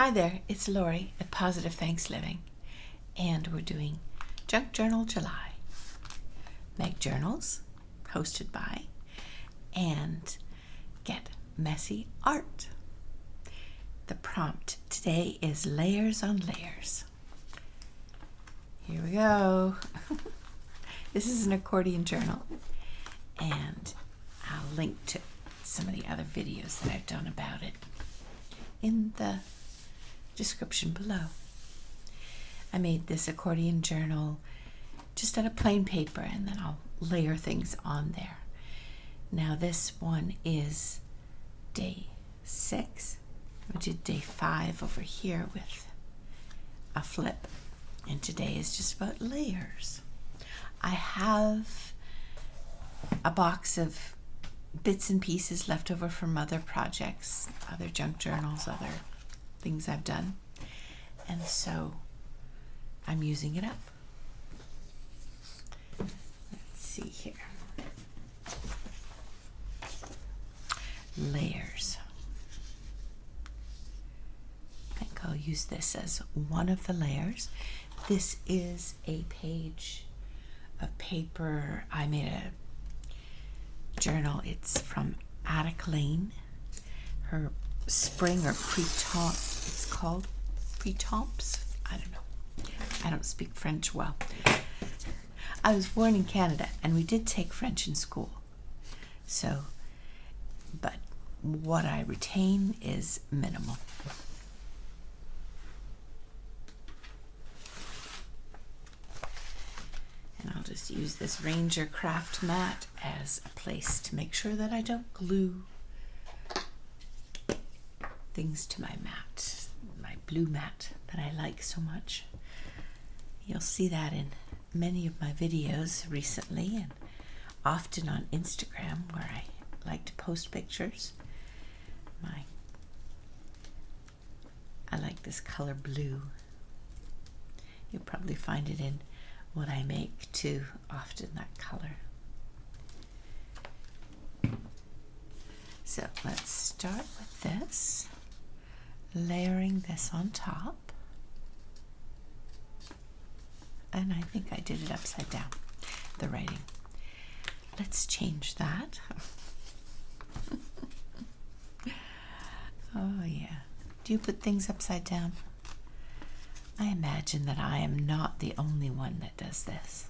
Hi there, it's Lori at Positive Thanks Living, and we're doing Junk Journal July. Make journals, hosted by, and get messy art. The prompt today is layers on layers. Here we go. This is an accordion journal, and I'll link to some of the other videos that I've done about it in the description below. I made this accordion journal just out of plain paper, and then I'll layer things on there. Now this one is day 6. We did day 5 over here with a flip, and today is just about layers. I have a box of bits and pieces left over from other projects, other junk journals, other things I've done, and so I'm using it up. Let's see here. Layers. I think I'll use this as one of the layers. This is a page of paper. I made a journal. It's from Attic Lane. Her spring or pre-temps, it's called pre-temps. I don't know. I don't speak French well. I was born in Canada, and we did take French in school. So, but what I retain is minimal. And I'll just use this Ranger craft mat as a place to make sure that I don't glue things to my mat, my blue mat that I like so much. You'll see that in many of my videos recently, and often on Instagram, where I like to post pictures. I like this color blue. You'll probably find it in what I make too, often that color. So let's start with this, layering this on top. And I think I did it upside down, the writing. Let's change that. Oh yeah. Do you put things upside down? I imagine that I am not the only one that does this.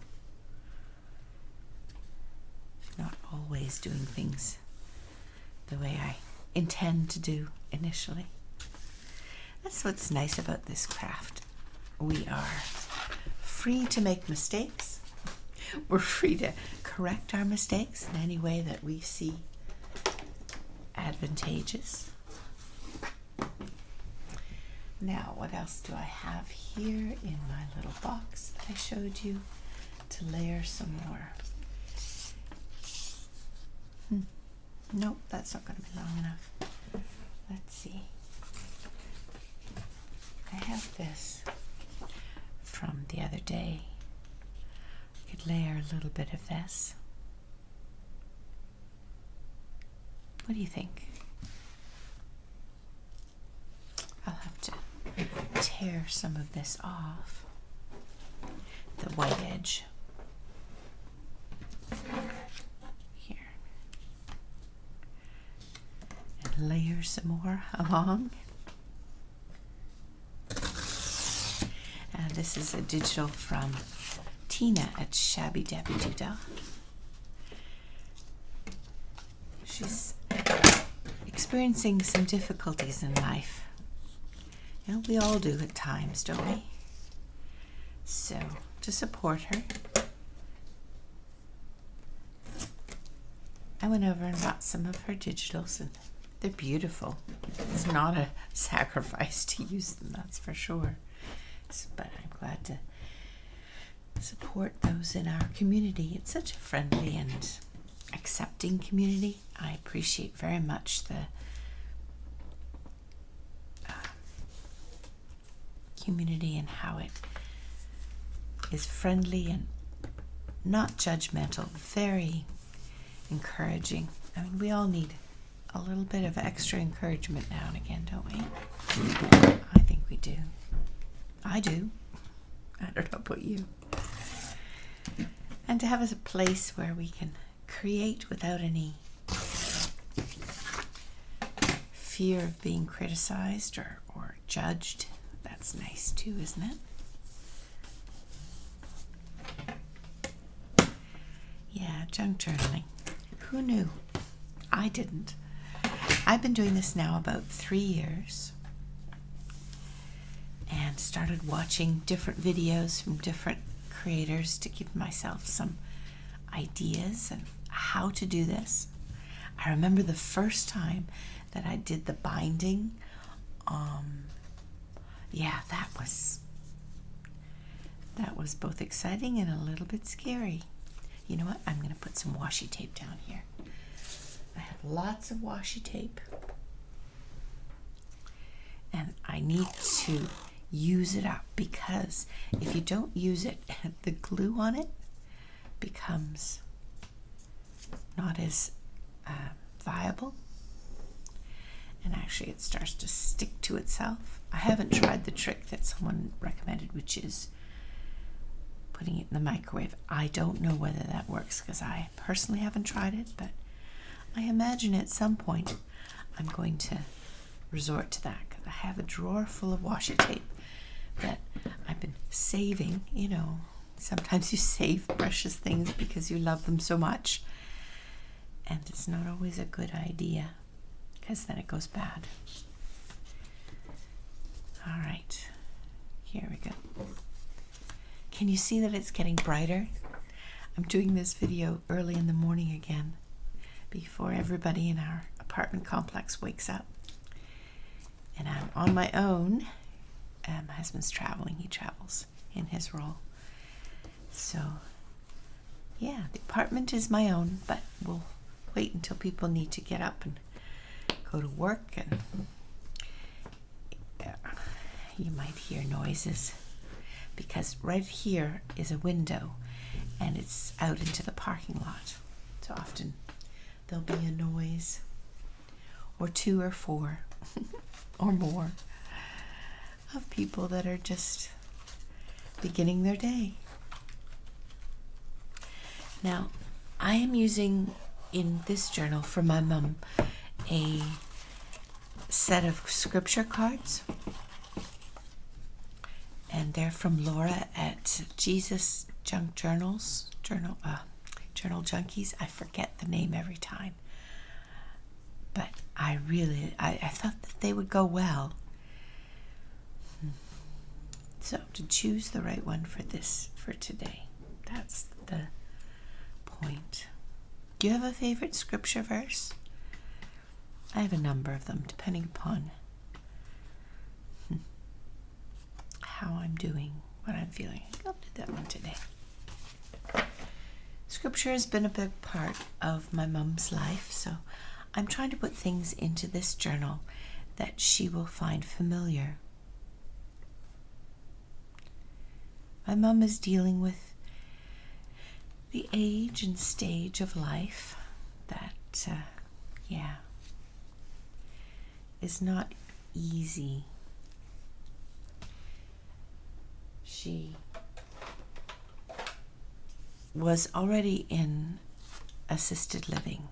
Not always doing things the way I intend to do initially. That's what's nice about this craft. We are free to make mistakes. We're free to correct our mistakes in any way that we see advantageous. Now, what else do I have here in my little box that I showed you to layer some more? Nope, that's not going to be long enough. Let's see. I have this from the other day. I could layer a little bit of this. What do you think? I'll have to tear some of this off, the white edge here, and layer some more along. This is a digital from Tina at Shabby Dabby Doodah. She's experiencing some difficulties in life. You know, we all do at times, don't we? So, to support her, I went over and bought some of her digitals, and they're beautiful. It's not a sacrifice to use them, that's for sure. But I'm glad to support those in our community. It's such a friendly and accepting community. I appreciate very much the community and how it is friendly and not judgmental, very encouraging. I mean, we all need a little bit of extra encouragement now and again, don't we? I we do. I do. I don't know about you. And to have a place where we can create without any fear of being criticized or judged. That's nice too, isn't it? Yeah, junk journaling. Who knew? I didn't. I've been doing this now about 3 years and started watching different videos from different creators to give myself some ideas of how to do this. I remember the first time that I did the binding. That was both exciting and a little bit scary. You know what? I'm going to put some washi tape down here. I have lots of washi tape, and I need to use it up, because if you don't use it, the glue on it becomes not as viable, and actually it starts to stick to itself. I haven't tried the trick that someone recommended, which is putting it in the microwave. I don't know whether that works, because I personally haven't tried it, but I imagine at some point I'm going to resort to that, because I have a drawer full of washi tape that I've been saving. You know, sometimes you save precious things because you love them so much, and it's not always a good idea, because then it goes bad. All right, here we go. Can you see that it's getting brighter? I'm doing this video early in the morning again, before everybody in our apartment complex wakes up. And I'm on my own. My husband's traveling. He travels in his role. So, yeah, the apartment is my own, but we'll wait until people need to get up and go to work, and you might hear noises, because right here is a window and it's out into the parking lot. So often there'll be a noise, or 2 or 4 or more, of people that are just beginning their day. Now, I am using in this journal for my mum a set of scripture cards, and they're from Laura at Jesus Junk Journals, Journal Junkies. I forget the name every time, but I thought that they would go well. So to choose the right one for today, that's the point. Do you have a favorite scripture verse? I have a number of them, depending upon how I'm doing, what I'm feeling. I'll do that one today. Scripture has been a big part of my mom's life, so I'm trying to put things into this journal that she will find familiar. My mom is dealing with the age and stage of life that, is not easy. She was already in assisted living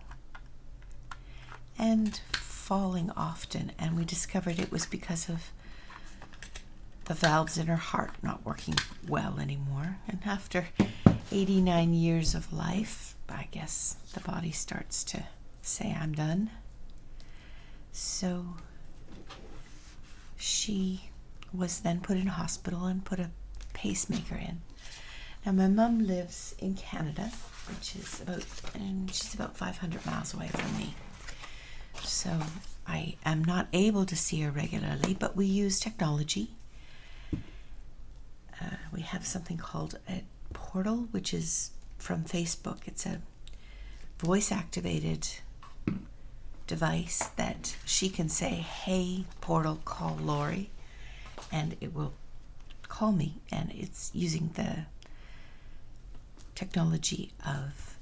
and falling often, and we discovered it was because of the valves in her heart not working well anymore. And after 89 years of life, I guess the body starts to say, I'm done. So she was then put in hospital and put a pacemaker in. Now, my mom lives in Canada, which is she's about 500 miles away from me. So I am not able to see her regularly, but we use technology. We have something called a portal, which is from Facebook. It's a voice-activated device that she can say, hey, portal, call Lori, and it will call me. And it's using the technology of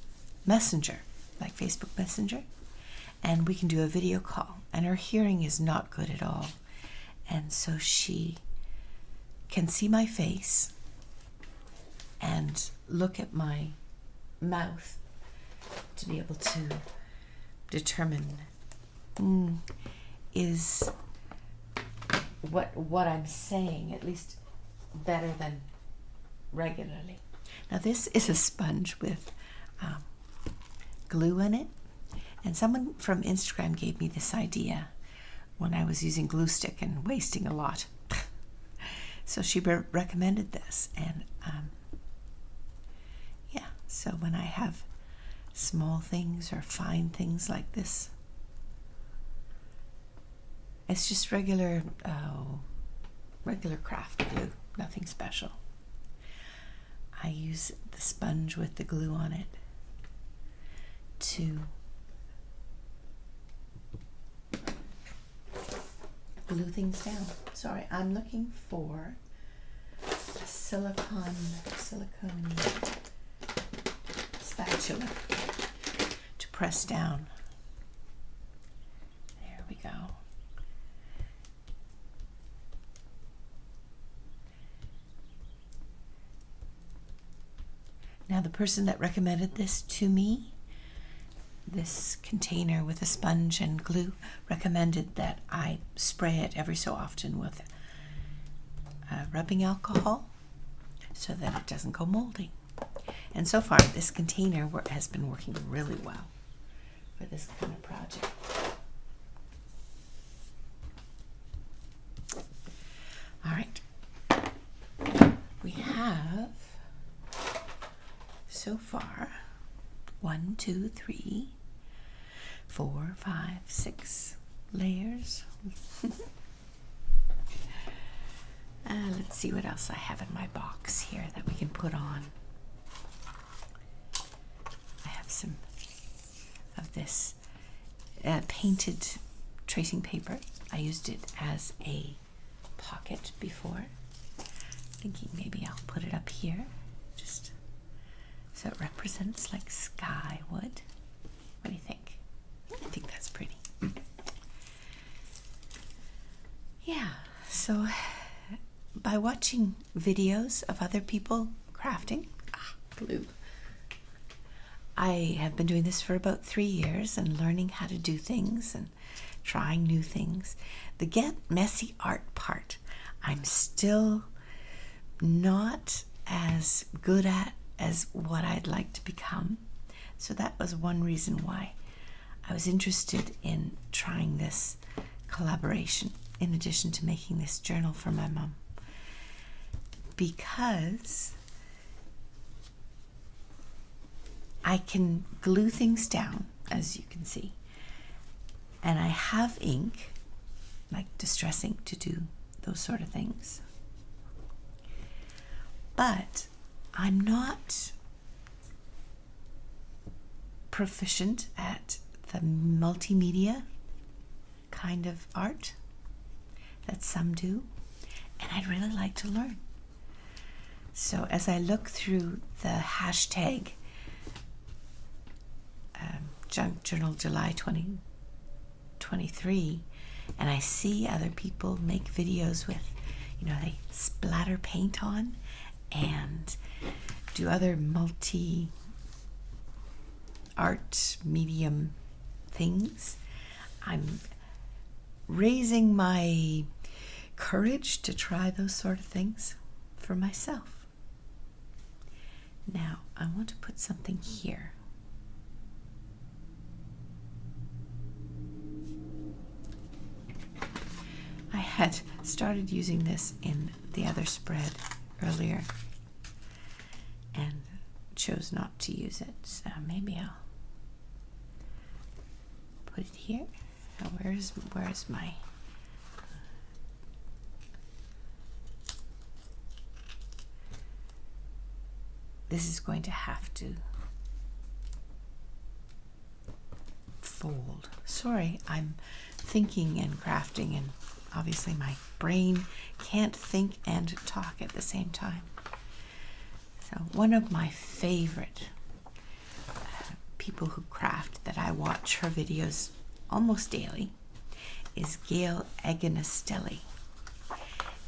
Messenger, like Facebook Messenger, and we can do a video call. And her hearing is not good at all, and so she can see my face and look at my mouth to be able to determine is what I'm saying at least better than regularly. Now this is a sponge with glue in it, and someone from Instagram gave me this idea when I was using glue stick and wasting a lot. So she recommended this, and yeah, so when I have small things or fine things like this, it's just regular craft glue, nothing special. I use the sponge with the glue on it to glue things down. Sorry, I'm looking for a silicone spatula to press down. There we go. Now the person that recommended this to me, this container with a sponge and glue, recommended that I spray it every so often with rubbing alcohol so that it doesn't go moldy. And so far this container has been working really well for this kind of project. All right, we have so far 1, 2, 3, 4, 5, 6 layers. Let's see what else I have in my box here that we can put on. I have some of this painted tracing paper. I used it as a pocket before. Thinking maybe I'll put it up here, just so it represents like sky would. What do you think? I think that's pretty. Yeah, so by watching videos of other people crafting, glue, I have been doing this for about 3 years and learning how to do things and trying new things. The get messy art part, I'm still not as good at as what I'd like to become. So that was one reason why I was interested in trying this collaboration in addition to making this journal for my mom. Because I can glue things down, as you can see, and I have ink, like distress ink, to do those sort of things. But I'm not proficient at the multimedia kind of art that some do, and I'd really like to learn. So as I look through the hashtag Junk Journal July 2023, and I see other people make videos with, they splatter paint on and do other multi-art medium things, I'm raising my courage to try those sort of things for myself. Now, I want to put something here. I had started using this in the other spread earlier and chose not to use it, so maybe I'll put it here. Now, where's my this is going to have to fold. Sorry, I'm thinking and crafting, and obviously my brain can't think and talk at the same time. So one of my favorite people who craft that I watch her videos almost daily is Gail Aganastelli.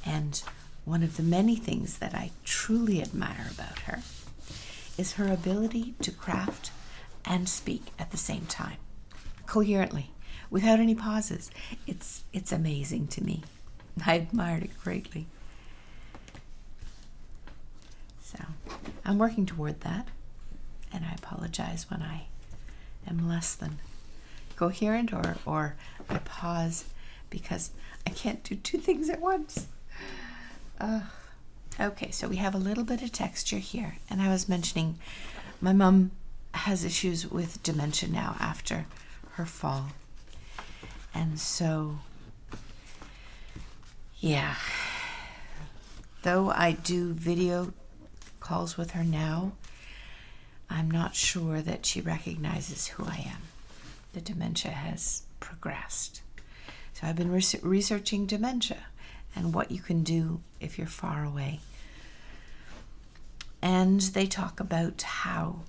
And one of the many things that I truly admire about her is her ability to craft and speak at the same time, coherently, without any pauses. It's amazing to me. I admired it greatly. So I'm working toward that, and I apologize when I am less than coherent or I pause because I can't do two things at once. Okay, so we have a little bit of texture here, and I was mentioning my mom has issues with dementia now after her fall. And so, yeah, though I do video calls with her now, I'm not sure that she recognizes who I am. The dementia has progressed. So I've been researching dementia and what you can do if you're far away. And they talk about how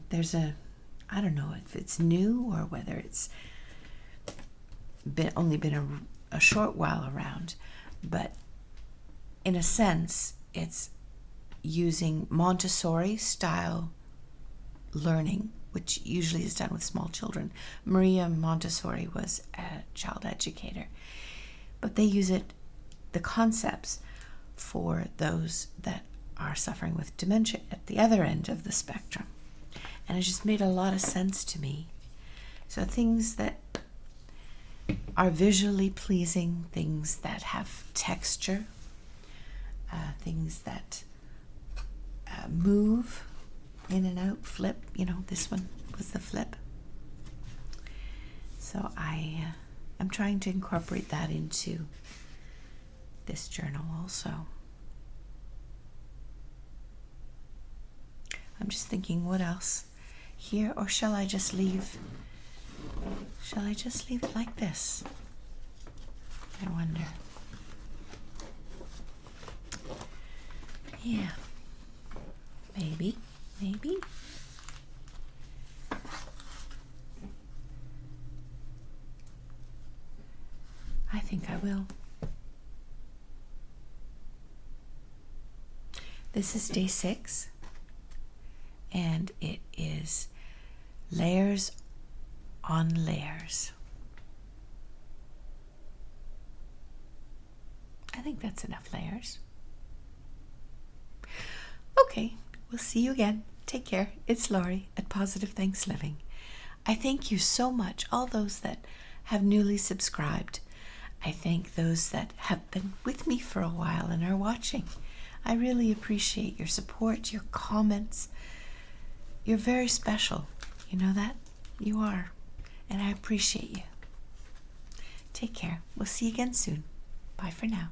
there's I don't know if it's new or whether it's only been a short while around, but in a sense, it's using Montessori style learning, which usually is done with small children. Maria Montessori was a child educator, but they use the concepts for those that are suffering with dementia at the other end of the spectrum. And it just made a lot of sense to me. So things that are visually pleasing, things that have texture, things that move in and out, flip. This one was the flip. So I'm trying to incorporate that into this journal also. I'm just thinking, what else here, or shall I just leave it like this? I wonder. Yeah, maybe. I think I will. This is day 6, and it is layers on layers. I think that's enough layers. Okay, we'll see you again. Take care. It's Laurie at Positive Thanks Living. I thank you so much, all those that have newly subscribed. I thank those that have been with me for a while and are watching. I really appreciate your support, your comments. You're very special. You know that? You are. And I appreciate you. Take care. We'll see you again soon. Bye for now.